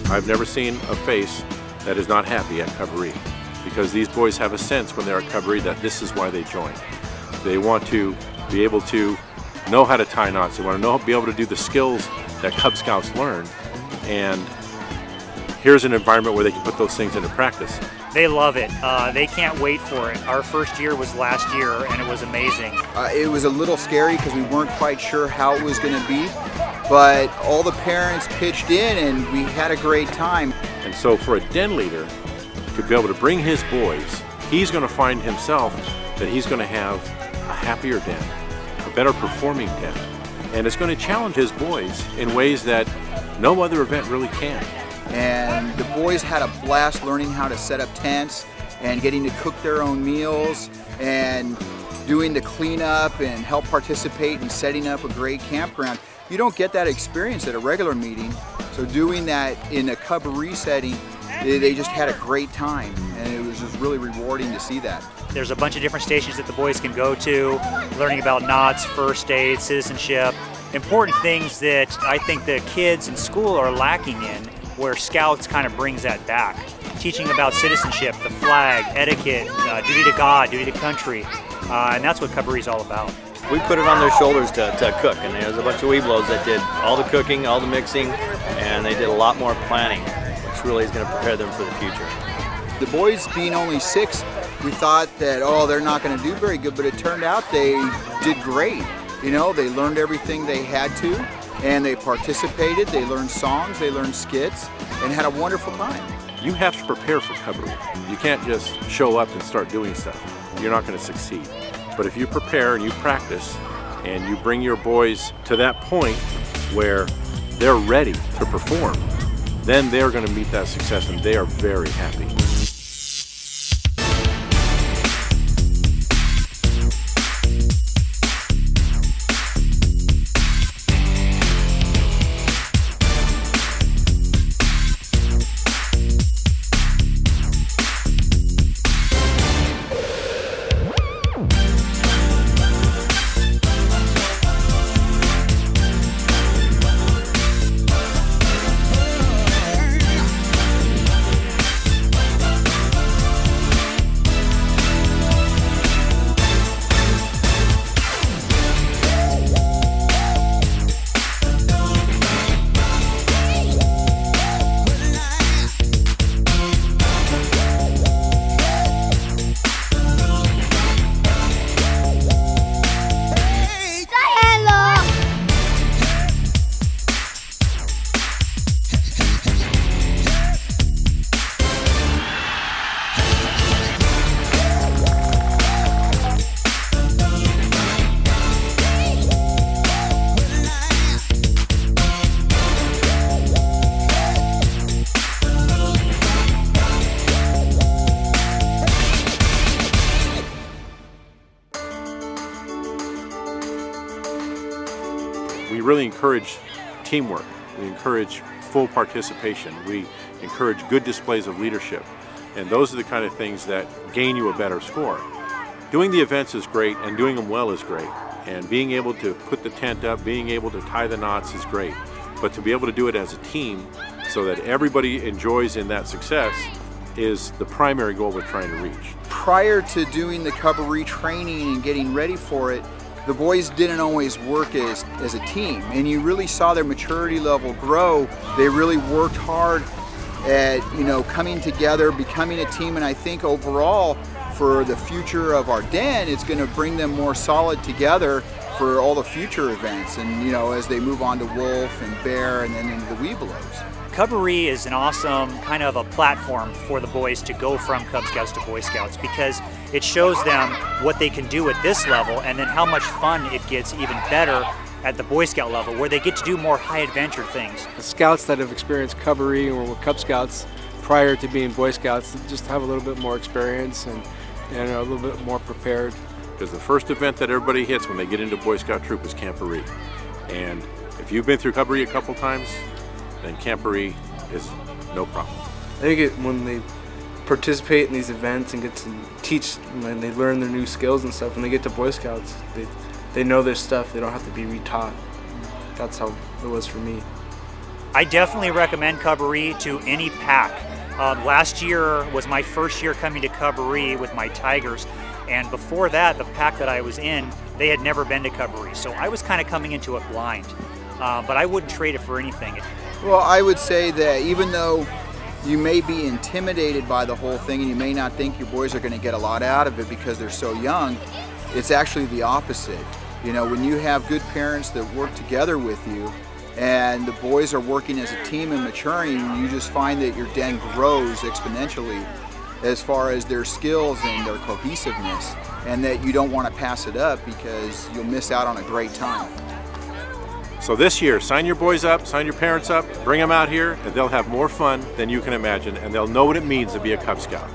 I've never seen a face that is not happy at Cub-O-Ree, because these boys have a sense when they're at Cub-O-Ree that this is why they join. They want to be able to know how to tie knots. They want to be able to do the skills that Cub Scouts learn, and here's an environment where they can put those things into practice. They love it. They can't wait for it. Our first year was last year, and it was amazing. It was a little scary because we weren't quite sure how it was going to be, but all the parents pitched in and we had a great time. And so for a den leader to be able to bring his boys, he's going to find himself that he's going to have a happier den, a better performing den, and it's going to challenge his boys in ways that no other event really can. And the boys had a blast learning how to set up tents and getting to cook their own meals and doing the cleanup and help participate in setting up a great campground. You don't get that experience at a regular meeting, so doing that in a Cub-O-Ree setting, they just had a great time, and it was just really rewarding to see that. There's a bunch of different stations that the boys can go to, learning about knots, first aid, citizenship, important things that I think the kids in school are lacking in, where Scouts kind of brings that back. Teaching about citizenship, the flag, etiquette, duty to God, duty to country, and that's what Cub-O-Ree is all about. We put it on their shoulders to cook, and there's a bunch of Weeblos that did all the cooking, all the mixing, and they did a lot more planning, which really is going to prepare them for the future. The boys being only 6, we thought that, oh, they're not going to do very good, but it turned out they did great. You know, they learned everything they had to, and they participated, they learned songs, they learned skits, and had a wonderful time. You have to prepare for Cub-O-Ree. You can't just show up and start doing stuff. You're not going to succeed. But if you prepare and you practice and you bring your boys to that point where they're ready to perform, then they're going to meet that success and they are very happy. We really encourage teamwork. We encourage full participation. We encourage good displays of leadership. And those are the kind of things that gain you a better score. Doing the events is great, and doing them well is great. And being able to put the tent up, being able to tie the knots is great. But to be able to do it as a team so that everybody enjoys in that success is the primary goal we're trying to reach. Prior to doing the Cub-O-Ree training and getting ready for it, the boys didn't always work as a team, and you really saw their maturity level grow. They really worked hard at, coming together, becoming a team, and I think overall for the future of our den, it's going to bring them more solid together for all the future events, and as they move on to wolf and bear and then into the Webelos. Cub-O-Ree is an awesome kind of a platform for the boys to go from Cub Scouts to Boy Scouts, because it shows them what they can do at this level and then how much fun it gets even better at the Boy Scout level, where they get to do more high adventure things. The scouts that have experienced Cub-O-Ree or were Cub Scouts prior to being Boy Scouts just have a little bit more experience and a little bit more prepared. Because the first event that everybody hits when they get into Boy Scout Troop is Camp-O-Ree. And if you've been through Cub-O-Ree a couple times, then Camp-O-Ree is no problem. I think when they participate in these events and get to teach, when they learn their new skills and stuff, when they get to Boy Scouts, they know their stuff. They don't have to be retaught. That's how it was for me. I definitely recommend Cub-O-Ree to any pack. Last year was my first year coming to Cub-O-Ree with my Tigers, and before that, the pack that I was in, they had never been to Cub-O-Ree, so I was kind of coming into it blind. But I wouldn't trade it for anything. Well, I would say that even though you may be intimidated by the whole thing and you may not think your boys are going to get a lot out of it because they're so young, it's actually the opposite. You know, when you have good parents that work together with you and the boys are working as a team and maturing, you just find that your den grows exponentially as far as their skills and their cohesiveness, and that you don't want to pass it up because you'll miss out on a great time. So this year, sign your boys up, sign your parents up, bring them out here, and they'll have more fun than you can imagine, and they'll know what it means to be a Cub Scout.